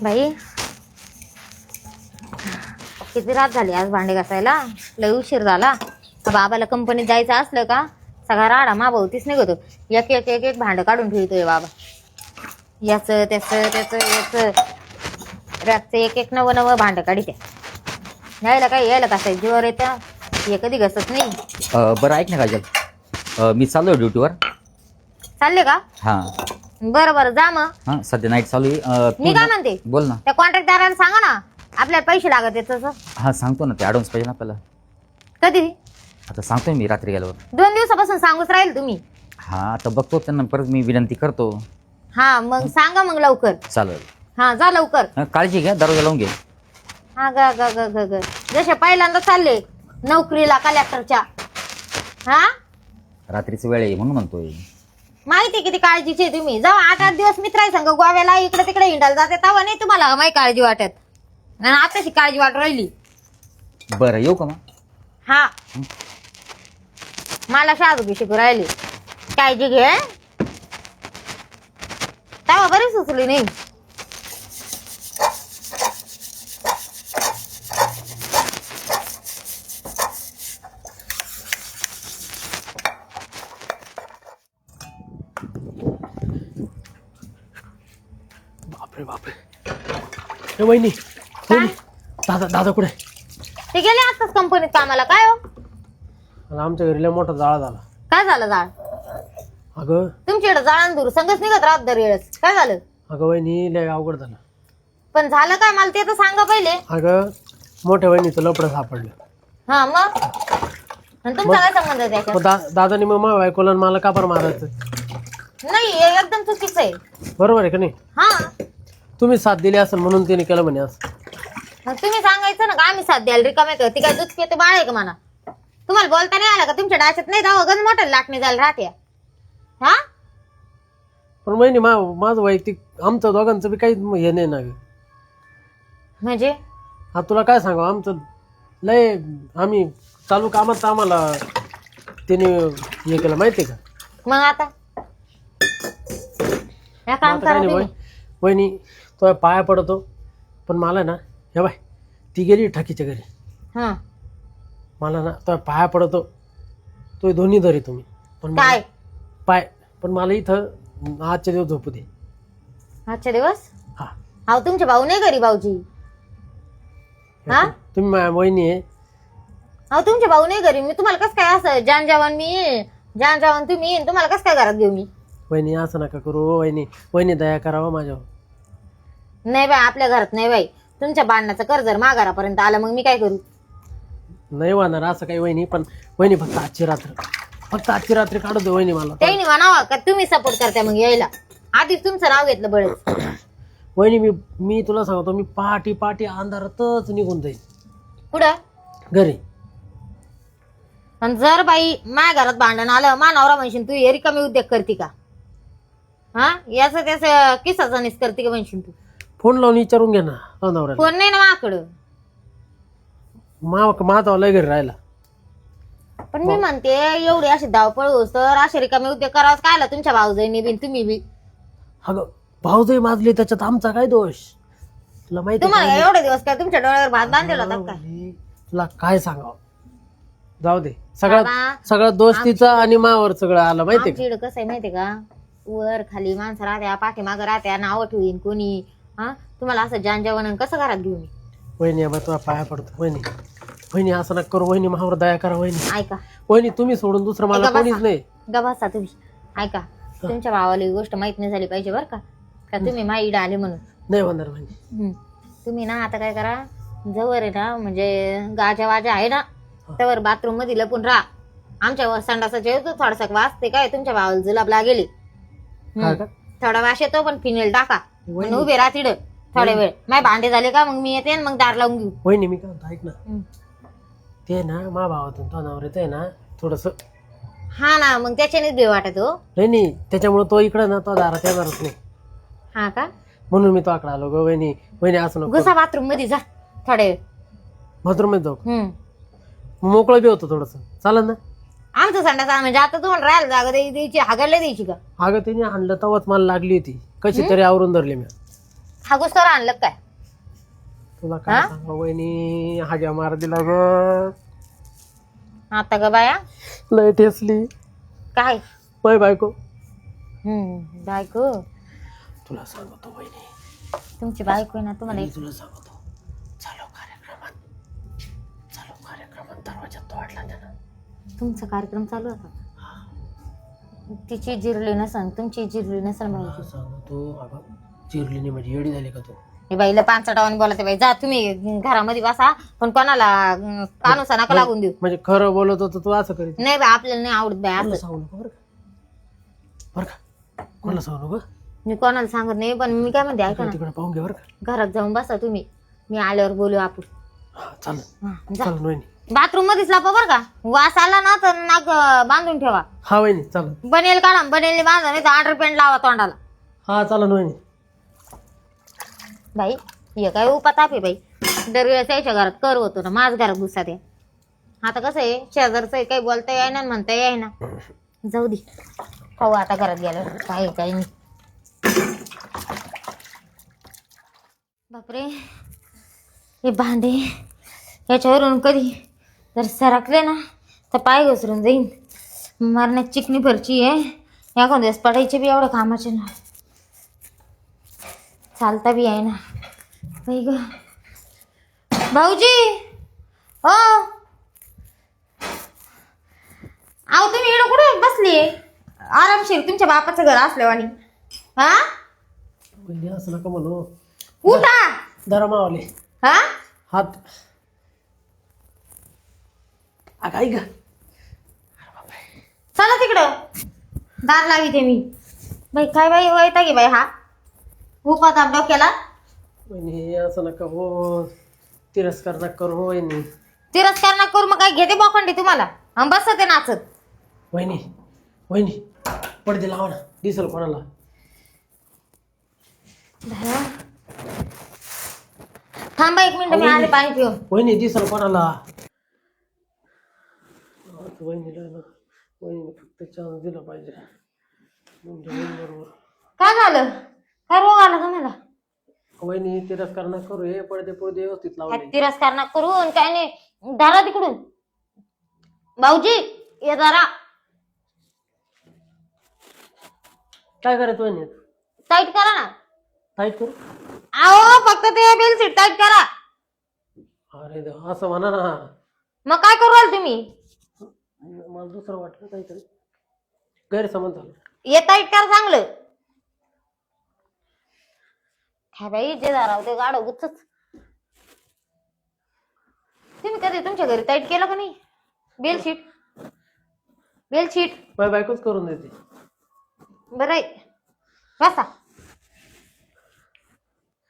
बाई किती रात झाली आज भांडे घासायला, लय उशीर झाला. बाबाला कंपनीत जायचं असलं का सगळा राडा माभोवतीच निघतो. एक एक एक एक भांडं काढून ठेवतोय बाबा, याचं त्याचं त्याचं याचं रातचं एक एक नवं नवं भांडं काढीते. यायला काय यायला कसं जीवर येतं, हे कधी घसत नाही. बरं ऐक ना काजल, मी चाललोय ड्युटीवर. चालले का? हां बरं बरं जा मग. हां सध्या नाईट चालू आहे. मी काय म्हणते, बोल ना. त्या कॉन्ट्रॅक्टदाराला सांगा ना आपल्याला पैसे लागत आहेत तसं. हां सांगतो ना, ते ॲडव्हान्स पाहिजे ना आपल्याला. कधी? आता सांगतोय मी रात्री गेल्यावर. 2 दिवसापासून सांगूच राहील तुम्ही. हां आता बघतो त्यांना, परत मी विनंती करतो. हा मग सांगा मग लवकर. चालेल. हा जा लवकर. काळजी घ्या, दरवाजा लावून घे. हा ग ग ग ग ग जसे पहिल्यांदा चालले नोकरीला कलेक्टरच्या. हा रात्रीची वेळ आहे म्हणून म्हणतोय. माहिती किती काळजीचे तुम्ही. जाऊ 8-8 दिवस मित्राई संग गोव्याला इकडे तिकडे हिंडायला जाते तेव्हा नाही तुम्हाला माही काळजी वाटत, आणि आताशी काळजी वाट राहिली. बरं येऊ का मग? हा मला शाहरुखी शिकू राहिली, काळजी घे. तेव्हा बरी सुचली नाही. बापरे बापरे. ए वहिनी, काय? दादा दादा कुठे? ते गेले आताच कंपनीत कामाला. काय हो? आणि आमच्या घरी लय मोठा जाळा झाला. काय झालं? जाळ अगं तुमच्याकडे जाळण दूर संगच निघत राहत दर वेळेस. काय झालं? अगं वहिनी लय अवघड झालं. पण झालं काय मला ते तर सांगा पहिले. अगं मोठ्या वहिनीचं लपडं सापडलं. हा मग आणि तुमचा काय संबंध आहे त्याच्यात? मग दादानी मग माझ्या बायकोला आणि मला का बरं मारायचं? नाही हे एकदम चुकीचं आहे. बरोबर आहे का नाही? हा तुम्ही साथ दिली असेल म्हणून तिने केलं म्हणे असं. मग तुम्ही सांगायचं ना का आम्ही साथ द्यायला रिकामे कर. ती काय दूध पिते बाळ आहे का म्हणा? तुम्हाला बोलता नाही आला का? तुमच्या डाच्यात नाही जावं गण मोठ्या लाटणी जायला राहते. हा पण वहिनी माझं वैयक्तिक आमचं दोघांचं बी काही हे नाही ना ग. म्हणजे आता तुला काय सांगू, आमचं लय आम्ही चालू कामात आम्हाला त्याने हे केलं माहितीये का. मग आता या काम आता करा काय नाही तुम्ही. वहिनी तो पाया पडतो, पण मला ना हे बाय ती गेली ठकीच्या घरी. हा मला ना तो पाया पडतो, तो दोन्ही धरी तुम्ही. पण मला- काय पाय पण मला इथं आजच्या दिवस झोपू दे. आजच्या दिवस? हा अहो तुमचे भाऊ नाही घरी भाऊजी. हा तुम्ही माझ्या वहिनी आहे. अहो तुमचे भाऊ नाही घरी. मी तुम्हाला कसं काय असं जान जवान मी जान जवान तुम्ही तुम्हाला कसं काय घरात घेऊ मी? वहिनी असं नका करू. वहिनी दया करावं माझ्यावर. नाही बाई आपल्या घरात नाही बाई. तुमच्या बांधण्याचं कर्ज जर माघारापर्यंत आलं मग मी काय करू? नाही होणार असं काही वहिनी. पण वहिनी फक्त आजची रात्र काढू दे वहिनी मला. त्यांनी म्हणावं का तुम्ही सपोर्ट करता मग यायला. आधीच तुमचं नाव घेतलं बळच. वहिनी मी तुला सांगतो, मी पहाटे अंधारातच निघून जाईल पुढं. घरी. पण जर बाई माझ्या घरात भांडण आलं मानावरा म्हणशील तू हे रिकामी उद्योग करते का? हा याचं त्याचं किस्साचा निस करते का म्हणशील तू? फोन लावून विचारून घे ना नवऱ्याला. फोन नाही ना माझ्याकडं. माझा लय घरी राहिला. पण मी म्हणते एवढी अशी धावपळ होस तर असे रिकामी उद्योग करावाच काय आला तुमच्या भाऊजाईनी बी तुम्ही बी. अगं भाऊजाई माजली त्याच्यात आमचा काय दोष? तुला माहिती तुम्हाला एवढे दिवस काय तुमच्या डोळ्यावर भात बांधलेला होता काय? तुला काय सांगावं. जाऊ दे. बाबा, सगळा दोष तिचा आणि मावर सगळं आलं माहितीये का. आमच्या इकडं कसं आहे माहितीये का? वर खाली माणसं राहत्या पाठीमागं राहत्या नावं ठेवीन कोणी. हा तुम्हाला असं जान जेवण कसं घरात घेऊन? वहिनी बा तुला पाया पडतो. वहिनी असं नका करू. वहिनी मावर दया करा. वहिनी ऐका वहिनी तुम्ही सोडून दुसरं मला ऐका कोणीच बसा. नाही. गबासा तुम्ही ऐका. तुमच्या भावाला ही गोष्ट माहित नाही झाली पाहिजे बरं का तुम्ही माई इडं आले म्हणून. नाही होणार वहिनी. तुम्ही ना आता काय करा, जवळ आहे ना म्हणजे गाजा वाजा आहे ना त्यावर बाथरूम मध्ये लपून राहा. आमच्या संडासाच्या येतो थोडासा वास ते काय तुमच्या भावाला जुलाब लागेली. हा का? थोडा वास येतो पण फिनेल टाका आणि उभे राहा तिड थोड्या वेळ. माझे भांडे झाले का मग मी येते आणि मग दार लावून घेऊ. वहिनी मी काय म्हणतो ऐक ना. ते ना मा भावातून तो नवऱ्याचं आहे ना थोडस. हा ना मग त्याच्यानेच भे वाटत हो. नाही त्याच्यामुळे तो इकडे ना तो दारात येणारच नाही. हा का? म्हणून मी तो आकडे आलो ग. वहिनी असं नको. घुसा बाथरूम मध्ये जा थोड्या वेळ. बाथरूम मध्ये जाऊ मोकळं बी होतं थोडस. चालेल ना? आमचं संडास म्हणजे आता तुम्हाला राहायला जागा द्यायची हागायला द्यायची का? अगं तिने आणलं तेव्हाच मला लागली होती कशी तरी आवरून धरली मी. हागूस तर आणलं काय? तुला हा? काय सांगा वहिनी, हाज्या मार दिला ग, आता ग बाया लय ठेसली काय? बाय बायको. बायको तुला सांगतो वहिनी, तुमची बायको आहे ना तुम्हाला वहिनी तुला सांगतो, चालू कार्यक्रमात दरवाजा तोडला त्यानं. तुमचा कार्यक्रम चालू होता. तिची जिरली नसन तुमची जिरली नसन तुला भाऊजी. सांगतो अगं, चिरलीने म्हणजे येडी झाली का तू? हे बाईला पांचटावाने बोलते बाई. जा तुम्ही घरामध्ये बसा, पण कोणाला कानुसा नका लागून देऊ. म्हणजे खरं बोलत होतं तू असं करीत? नाही बाई आपल्याला नाही आवडत बाई कोणाला असं. सांगू नको बरं का, बरं का, कोणाला सांगू नको. मी कोणाला सांगत नाही, पण मी काय म्हणते ऐका ना, तिकडे पाहून घे बरं का. घरात जाऊन बसा तुम्ही, मी आल्यावर बोलू आपण. हा चालेल हा, जा. चालेल वहिनी. बाथरूम मध्येच लापा बरं का, वास आला ना तर नाक बांधून ठेवा. हा वहिनी चालेल. बनेल काढा, बनेल बांधा, नाही तर अंडरपॅन्ट लावा तोंडाला. हा चालेल वहिनी. बाई हे काय उपाताप आहे बाई. दरवेळेस यायच्या घरात कर होतो ना, माझ घरात घुसा द्या. आता कसं आहे, शेजारचं आहे, काही बोलता येई ना म्हणता येई ना. जाऊ दे, पाहू आता घरात गेलं काय आहे, काही नाही. बापरे, हे भांडे याच्यावरून कधी जर सरकले ना तर पाय घसरून जाईन. मारण्यात चिकनी भरची आहे, एखाद्या दिवस पडायचे बी एवढं कामाचे ना, चालता बी आहे ना. बाई ग भाऊजी, हो आहो तुम्ही इकडं कुठे बसली आरामशीर तुमच्या बापाचं घर असल्यावानी? हा वहिनी असं नका म्हणू, उठा. दरा मावले हा हात. अगं ऐक गं. चला तिकडं, दार लावी ते मी. बाई काय बाई वैता गे बाई, हा उपात आप डोक्याला. वहिनी असं नका हो, तिरस्कार नका करू हो वहिनी. तिरस्कार ना करू, मग काय घेते बोखंडी तुम्हाला आणि बसते नाचत. वहिनी वहिनी पडदे लावा ना, दिसल कोणाला. थांबा एक मिनिट, मी आले पाणी पिऊन. वहिनी दिसल कोणाला. वहिनीला ना, वहिनीने फक्त चान्स दिला पाहिजे. तुमच्या बरोबर काय झालं, काय रोग आला तुम्हाला? वहिनी तिरस्कार नका करू, हे पडदे पडदे व्यवस्थित लावले. तिरस्कार ना करू आणि काय नाही, दारा तिकडून. भाऊजी ये दारा. काय करायचं वहिनी? टाईट करा ना. टाईट करू? आओ फक्त ते बेल सीट टाईट करा. अरे देवा, असं म्हणा ना. मग काय करू राहिले तुम्ही? मला दुसरं वाटलं काहीतरी, गैरसमज झालं. ये टाईट करा चांगलं. काय बाई जे दाराव ते गाडव गुच्चच. तुम्ही कधी तुमच्या घरी टाईट केलं का नाही बेलशीट? बेलशीट माझी बायकोच करून देते. बरं आहे, बसा.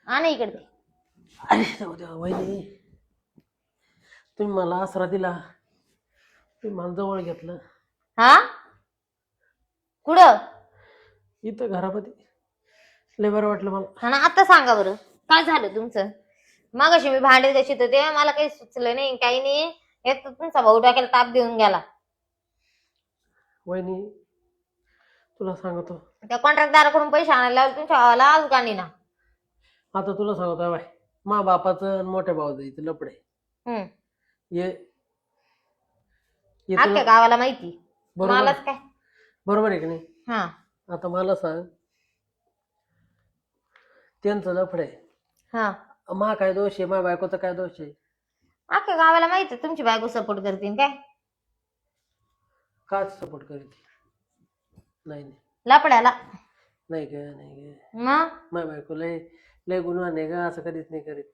आणा इकडे. अरे जाऊ द्या वहिनी, तुम्ही मला आसरा दिला, तुम्ही मला जवळ घेतलं. हा कुठं? इथं घरामध्ये लय बरं वाटलं मला. आणि आता सांगा बरं काय झालं तुमचं? मागाशी मी भांडे देशीत होते, मला काही सुचलं नाही, काही नाही. एक तर तुमचा भाऊ डोक्याला ताप देऊन गेला. वहिनी तुला सांगतो, त्या कॉन्ट्रॅक्टदाराकडून पैसे आणायला लावले तुमच्या भावाला आज गाणी ना. आता तुला सांगतो बाय, मा बापाचं आणि मोठ्या भावाचं इथं लपडे. ये ये अख्ख्या तुला गावाला माहिती, बरोबर मलाच काय. बरोबर आहे की नाही? हा आता मला सांग, त्यांचं लफड आहे, हा मा काय दोष आहे, मा बायकोचा काय दोष आहे? अख्ख्या गावाला माहिती तुमची बायको सपोर्ट करतील काय? काच सपोर्ट करीत नाही नाही लपड्याला नाही ग, नाही ग, मग मा बायको लय लय गुणवान आहे ग, असं कधीच नाही करीत.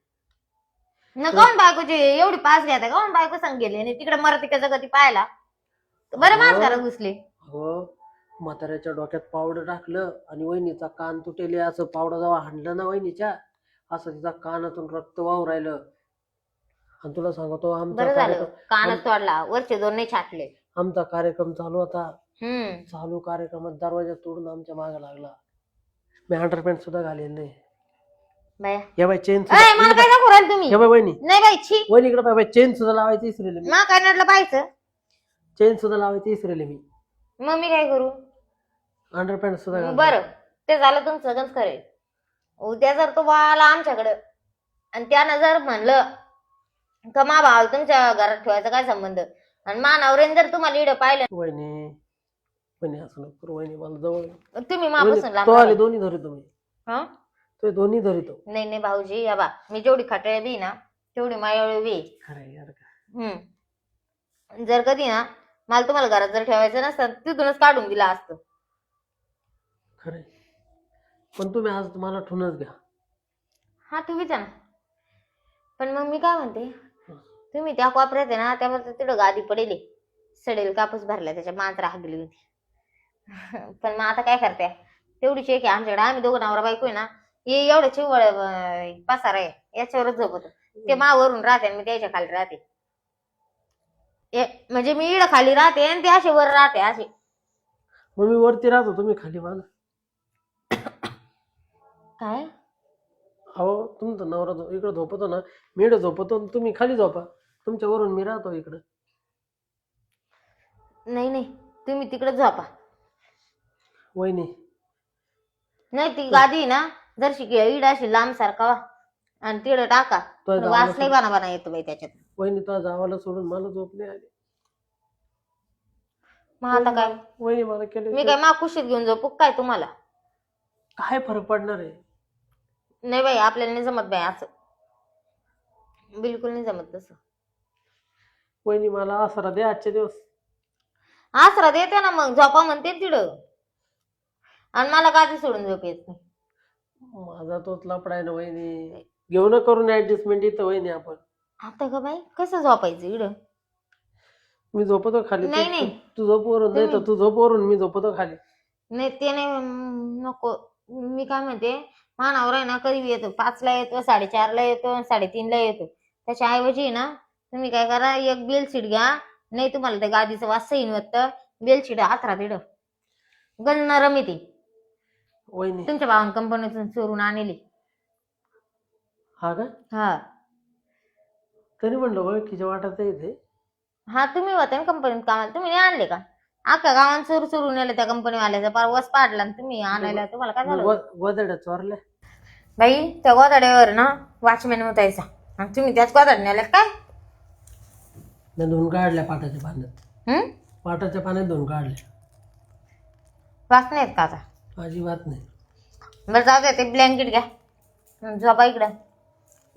न काऊन बायकोची एवढी पास घ्या काऊन बायको सांग गेली आणि तिकडे मरती का जगती पाहायला बरं माझ घरात घुसले. हो, म्हाताऱ्याच्या डोक्यात पावडर टाकलं आणि वहिनीचा कान तुटेले, असं पावडर जेव्हा हाणलं ना वहिनीच्या, असं तिचा कानातून रक्त वाहू राहिलं. आणि तुला सांगतो, आमचा बरं झालं कार्यक्रम कानच तोडला, वरचे दोन नाही छाटले. आमचा कार्यक्रम चालू होता, हम्म चालू कार्यक्रमात दरवाजा तोडून आमच्या मागे लागला. मी अंडरपॅन्ट सुद्धा घालेल नाही. बाया या बाई चेन ए, मला काय दाखवू राहिले तुम्ही? या बाई वहिनी, नाही बाई छी. वहिनी इकडे बाई चेन सुद्धा लावायची इसरेली मी. मा कर्नाटला पाहायचं, चेन सुद्धा लावायची इसरेली मी. मग मी काय करू? अंडरपॅन्ट सुद्धा घाल. बरं ते झालं तुमचं गंज करेल. उद्या जर तो बा आला आमच्याकडं आणि त्यानं जर म्हणलं का मा भावाला तुमच्या घरात ठेवायचा काय संबंध, आणि मानावरेन जर तुम्हाला इडं पाहिलं, वहिनी वहिनी असं नको करू वहिनी, मला जवळ तुम्ही मापासून लांब तो आले राहा. दोन्ही धरितो मी, हं? तो दोन्ही धरितो. नाही नाही भाऊजी, या बा मी जेवढी खटाळी बी ना तेवढी मायाळू बी. खरं यार का? जर कधी ना मला तुम्हाला घरात जर ठेवायचं नसतं तिथूनच काढून दिला असतं. खरंय, पण तुम्ही आज मला ठेवूनच घ्या. हा तुम्हीच ना. पण मग मी काय म्हणते, तुम्ही त्या कोपऱ्यात आहे ना त्यामध्ये तिथं गादी पडेल, सडेल कापूस भरला त्याच्या मांजरा हागली होती. पण मग आता काय करते, तेवढीच एक आहे आमच्याकडे, आम्ही दोघं नवरा बायको आहे ना, हे एवढं चिवळ पसार आहे याच्यावरच झोपत. ते मावरून राहते आणि मी त्याच्या खाली राहते. म्हणजे मी इड खाली राहते आणि ते असे वर राहते असे. मग मी वरती राहतो, तुम्ही खाली मला. काय अहो तुमचा नवरा इकडे झोपतो ना, मी इकडे झोपतो आणि तुम्ही खाली झोपा, तुमच्या वरून मी राहतो इकडं. नाही नाही, तुम्ही तिकडे झोपा. वहिनी नाही ती गादी ना जर इड अशी लांब सारखा आणि तिड टाका, तो वास नाही बाना येतो बाई त्याच्यात. वहिनी तो जावाला सोडून मला झोप नाही आली. मग आता काय, वहिनी मला केलं मी काय माकुशीत घेऊन झोपू काय तुम्हाला? काय फरक पडणार आहे? नाही बाई, आपल्याला नाही जमत बाई असं, बिलकुल नाही जमत तसं. वहिनी मला आसरा दे आजचे दिवस. आसरा देते ना, मग झोपा म्हणते तिड, आणि मला गादी सोडून झोप येत नाही. माझा तोच लफडा आहे ना वहिनी, घेऊन करून ऍडजस्टमेंट इथं वहिनी आपण. आता का बाई कसं झोपायचं इड? मी झोपतो खाली, नाही, नाही. तू झोप वरून, नाही तर तू झोप वरून, मी झोपतो खाली. नाही ते नाही, नको. मी काय म्हणते, मानावर आहे ना कधी येतो, 5ला येतो, 4:30ला येतो, 3:30ला येतो. त्याच्या ऐवजी ना तुम्ही काय करा, एक बेलशीट घ्या, नाही तुम्हाला त्या गादीचं वास येईन वाटतं, बेलशीट आथरा तिड गण नरम येते. वहिनी तुमच्या भावान कंपनीतून चोरून आणली. हा का? हा तरी म्हणलं ओळखीच्या वाटात येते. हा तुम्ही होते ना कंपनीत कामाला, तुम्ही नाही आणले का? अख्ख्या गावात चोरून नेलं त्या कंपनीवाल्याचा, पार वस पाडला आणि तुम्ही आणायला, तुम्हाला काय झालं? गोदड्या चोरल्या बाई त्या गोदाड्यावर ना वॉचमॅन होतायचा, आणि तुम्ही त्याच गोदाड नेल्यात काय? मी धुवून काढल्या पाटाच्या पाण्यात, पाटाच्या पाण्यात धुवून काढल्या. वाच नाहीत का आता? अजिबात नाही. बरं जाऊ दे, ते ब्लँकेट घ्या, झोपा इकडं.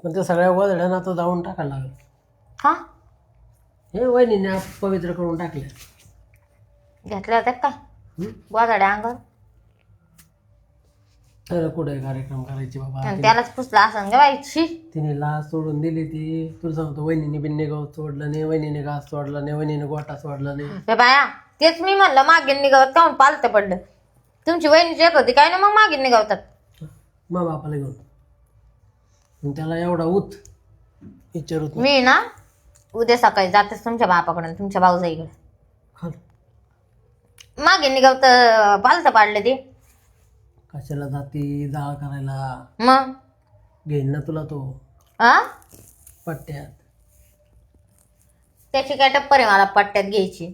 पण त्या सगळ्या गोदड्यांना आता जाऊन टाकायला लागेल. हा हे वहिनीने पवित्र करून टाकल्या. घेतल्या होत्या काय गोदाड्या अंगावर? तर कुठे कार्यक्रम करायचे बाबा, आणि त्यालाच पुसला असं ग बाई. शी, तिने लाज सोडून दिली ती. तुला सांगतो, वहिनीने बिन्ने गवत सोडलं नाही, वहिनीने घास सोडला नाही, वहिनीने गोटा सोडला नाही. हे बाया तेच मी म्हणलं, मागे निघावत काऊन पालतं पडलं. तुमची वहिनीची येत होती काय ना, मग मागे निघावतात. मग बापाला घेऊन मग त्याला एवढा उत विचारत नाही. मी ना उद्या सकाळी जातेच तुमच्या बापाकडून, तुमच्या भाऊजाईकडे. खाल. मागे निघावत पालतं पाडलं ते. कशाला जाती जाळ करायला? मग घेईन ना तुला तो आ पट्ट्यात. त्याची काय टप्पर आहे मला पट्ट्यात घ्यायची?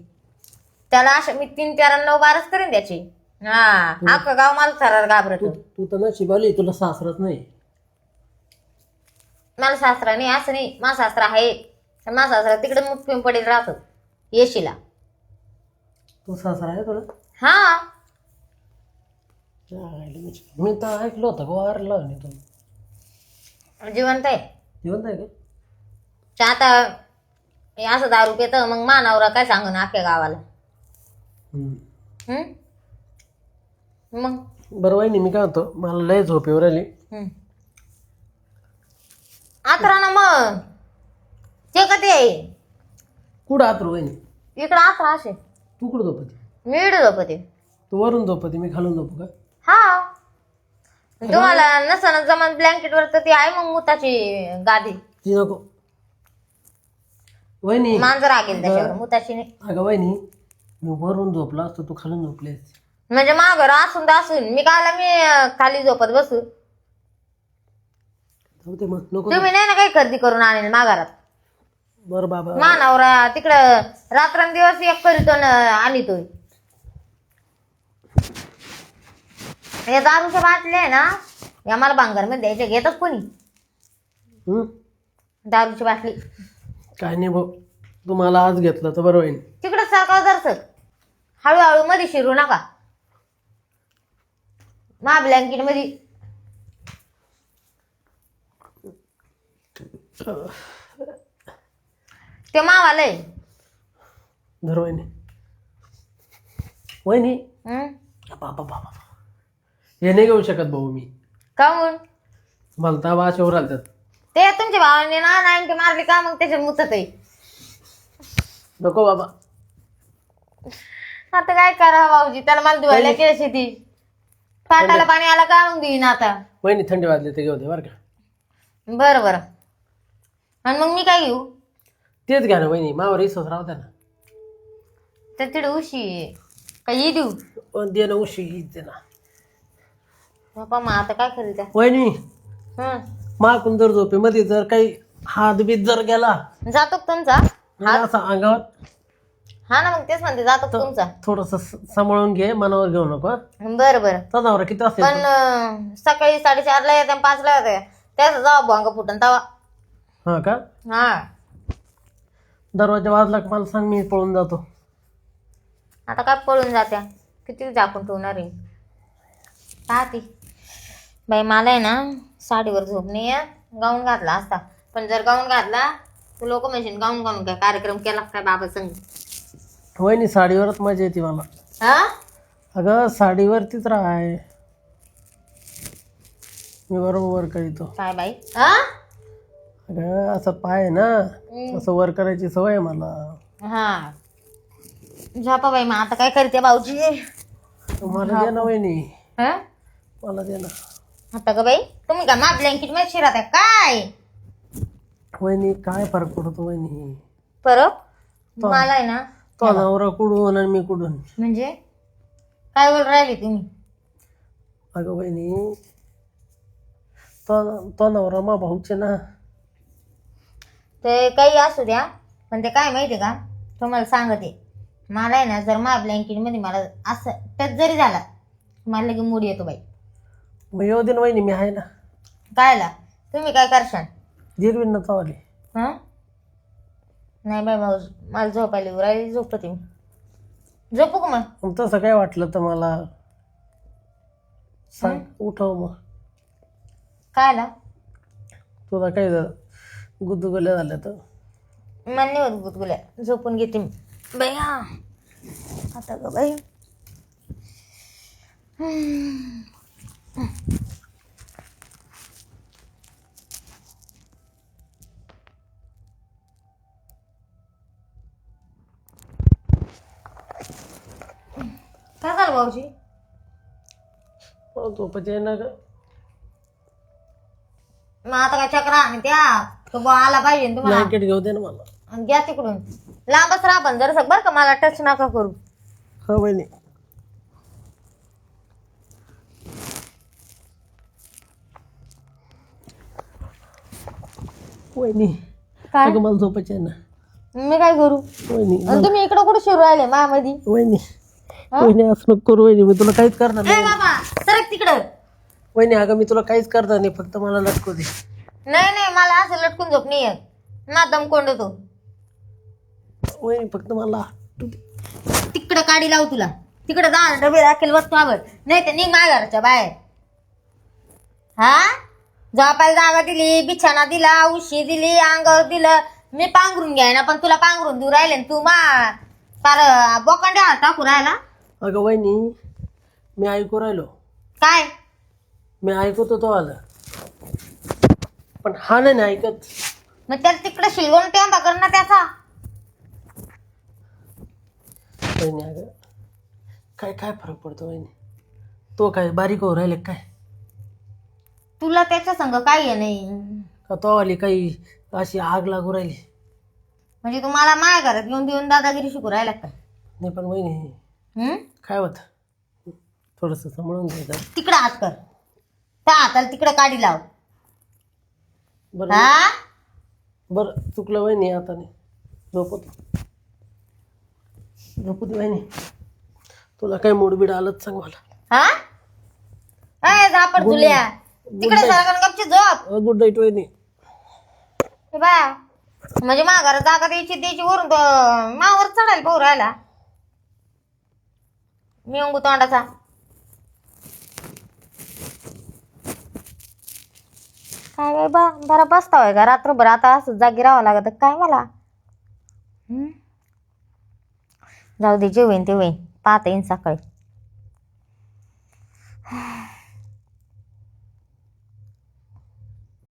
त्याला अशा मी 3, 4, 9, 12 करेन त्याची. हा अख्खं गाव मला सरार घाबरत. तू तर नशिबाली, तुला सासरच नाही. मला सासरा नाही असं नाही, मा सासरा आहे, मा सासरा तिकडे मुख पडेल राहतो येशीला. तू सासरा आहे तुला? हा मी तर ऐकलं होतं वारला नाही तुला. जिवंत आहे. जिवंत आहे का? ते आता हे असं दारू पेत, मग मानावरा काय सांगू ना अख्ख्या गावाला. मग बरं वहिनी, मी काय म्हणतो, मला लय झोप येऊ राहिली. आतरा ना मग ते कधी आहे कुठं आतरू वहिनी? इकडं आतरा असे. तू कुठं झोपती? मी इड झोपते. तू वरून झोपती, मी खालून झोपू का? हा तुम्हाला नसन जमान ब्लँकेट वर तर ती आहे मग मुताची गादी. ती नको वहिनी. मांजर आगेल त्याच्यावर, मुताची नाही. अगं वहिनी, मी वरून झोपला असतो, तू खालून झोपलेस. म्हणजे माघर असून दासून मी काला मी खाली झोपत बसू? मग नको. तुम्ही नाही ना काही खरेदी करून आणेल माघारात. बरं बाबा, मानावरा तिकडं रात्रंदिवस एक करीतो आणतोय. हे दारूच्या बाटल्या आहे ना, या मला भांगरमध्ये द्यायचे घेतच कोणी हं? दारूची बाटली काय नाही भाऊ, तुम्हाला आज घेतलं तर बरं होईल. तिकडं सारखा जरसक हळूहळू मध्ये शिरू नका मा ब्लँकेट मध्ये. ते मावालय धर वहिनी. वहिनी हं? बाबा बाबा, हे नाही घेऊ शकत भाऊ मी. काहून मला तर वाश येऊ राहिल्यात. ते तुमच्या भावाने ना 90 मारली का मग त्याच्यात मुचत आहे. नको बाबा. आता काय करा भाऊजी, त्याला मला धुवायला केली ती पाटाला पाणी आला का मग देईन आता. वहिनी थंडी वाजली ते घेऊ दे बरं का. बरं बरं. आणि मग मी काय घेऊ? तेच घ्या ना वहिनी, मावर इसच राहू द्या ना. तर तिकडे उशी काही देऊ पण दे ना उशी दे ना. बाबा मग आता काय करू त्या. वहिनी हं. माकून जर झोपेमध्ये जर काही हात बीत जर गेला जातो का तुमचा? असा अंगावर, हा ना मग तेच म्हणते जातो का तुमचा. थोडस सांभाळून घे, मनावर घेऊ नको. बरं बरं. तणावर किती असते? पण सकाळी 4:30 ला येते 5 ला येते त्याच जावा भोंगा फुटन तवा. हा का? हा दरवाजा वाजला का मला सांग, मी पळून जातो. आता काय पळून जात्या, किती झाकून ठेवणार आहे. पाहते बाई, मला आहे ना साडीवर झोप नाही आहे. गाऊन घातला असता, पण जर गाऊन घातला तू लोक म्हणशील गाऊन गाऊन काय कार्यक्रम केला काय बाबा संग. वहिनी साडीवरच मजा येते मला. हा अगं साडीवरतीच राहाय, मी बरोबर करीतो. काय बाई. हा अगं असं पाय आहे ना, असं वर करायची सवय आहे मला. हा झोपा बाई. मग आता काय करते भाऊजी. मला दे ना वहिनी, हा मला दे ना. आता का बाई तुम्ही का मा ब्लँकेट मध्ये शिरात आहे काय. वहिनी काय फरक पडतो वहिनी? परत मला आहे ना तो नवरा कुडून आणि मी कुडून. म्हणजे काय बोल राहिली तुम्ही. अगं वहिनी तो नवरा मा भाऊचे ना. ते काही असू द्या, पण ते काय माहिती का तुम्हाला सांगते, मला आहे ना जर मा ब्लँकेट मध्ये मला असं टच जरी झाला मला लगे मूड येतो बाई. मग येऊ दे ना वहिनी, मी आहे ना. कायला तुम्ही काय करशाल. जिरवीन ना चावली. हा नाही बाई भाऊ, मला झोपायला येऊ राहिली, झोपते मी. झोपू का मग. मग तसं काय वाटलं तर मला सांग, उठव मग. कायला तुला काही गुदगुल्या झाल्या तर. मला नाही होत गुदगुल्या, झोपून घेते मी बाई. हा आता ग बाई. काय झालं भाऊजी. झोपायचे आहे ना ग. मग आता काय चक्रा आणि त्या तो बुवा आला पाहिजे ना तुम्हाला. ब्लँकेट घेऊ दे ना मला. आणि घ्या तिकडून लांबच राहा, पण जरा बरं का मला टच नका करू. हा वहिनी. वहिनी काय अगं मला झोपायचे आहे ना मी काय करू. वहिनी. आणि तुम्ही इकडं कुठे शिरू राहिले मायामध्ये. वहिनी वहिनी असं नको करू वहिनी, मी तुला काहीच करणार ए नाही. बाबा सरक तिकडं. वहिनी अगं मी तुला काहीच करणार नाही, फक्त मला लटकू दे. नाही नाही मला असं लटकून झोप नाही येत ना, दम कोंडतो. वहिनी फक्त मला तिकडं काढी लावू तुला. तिकडं जा डबे राखेल वस्तू आवड नाही तर निघ माझ्या घराच्या बाहेर. हा झोपायला जागा दिली, बिछाना दिला, उशी दिली, अंगावर दिलं. मी पांघरून घ्याय ना, पण तुला पांघरून देऊ राहिले तू फार बोकांड्या टाकू राहिला. अगं वहिनी मी ऐकू राहिलो, काय मी ऐकतो तो आलं, पण हा नाही ऐकत. मग त्याला तिकडे शिलवून टेंबा कर ना त्याचा. वहिनी अगं काय काय फरक पडतो वहिनी? तो काय बारीक हो राहिले काय? तुला त्याच्या संग काही आहे नाही. का तो आली काही अशी आग लागू राहिली? म्हणजे तुम्हाला माझ्या घरात येऊन देऊन दादागिरी शिकू राहिला का. नाही पण वहिनी काय होत, थोडस सांभाळून घ्यायचं. तिकडे हात कर, त्या हाताला तिकडे काढी लाव. बरं हा बरं चुकलं वहिनी, आता नाही झोपतो. झोपू दे वहिनी. तुला काही मूडबीड आलंच सांग मला. हा झापड जुल्या तिकडे सगळं गपची झोप. गुड नाईट वहिनी. हे बाया म्हणजे माघार जागा द्यायची वरून तो मावर चढायला पाहू राहिला मी अंगू तोंडाचा. काय बाय बा बरा बसतावय का रात्रभर आता असं जागी राहावं लागत काय मला. जाऊ दे जे होईन ते होईन पाहता येईन सकाळी.